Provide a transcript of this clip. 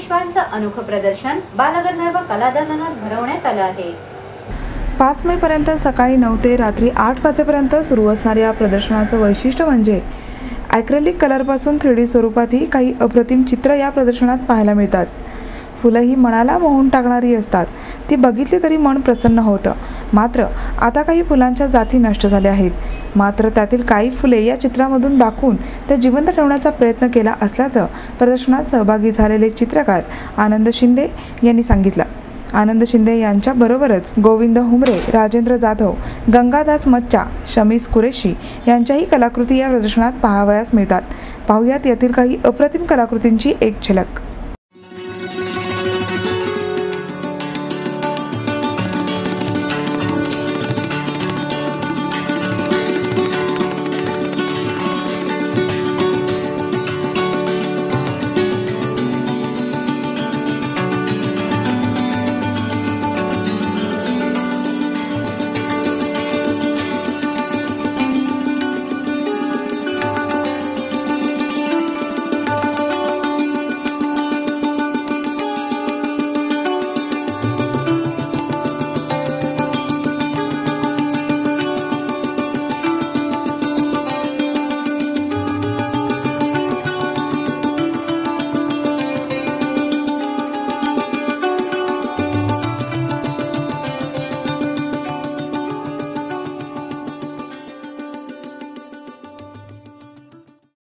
पेशव्यांचं अनोखं प्रदर्शन बालगंधर्व कलादालनात भरवण्यात आलं आहे। 5 मे पर्यंत सकाळी 9 ते रात्री 8 वाजेपर्यंत सुरू असणाऱ्या या प्रदर्शनाचं वैशिष्ट्य म्हणजे ॲक्रेलिक कलरपासून 3D स्वरूपातही काही अप्रतिम चित्र या प्रदर्शनात पाहायला मिळतात। फुलं ही मनाला मोहून टाकणारी असतात, ती बघितली तरी मन प्रसन्न होतं। मात्र आता काही फुलांच्या जाती नष्ट झाल्या आहेत, मात्र त्यातील काही फुले या चित्रामधून दाखवून ते जिवंत ठेवण्याचा प्रयत्न केला असल्याचं प्रदर्शनात सहभागी झालेले चित्रकार आनंद शिंदे यांनी सांगितलं। आनंद शिंदे यांच्याबरोबरच गोविंद हुमरे, राजेंद्र जाधव, गंगादास मच्चा, शमीस कुरेशी यांच्याही कलाकृती या प्रदर्शनात पाहावयास मिळतात। पाहुयात यातील काही अप्रतिम कलाकृतींची एक झलक।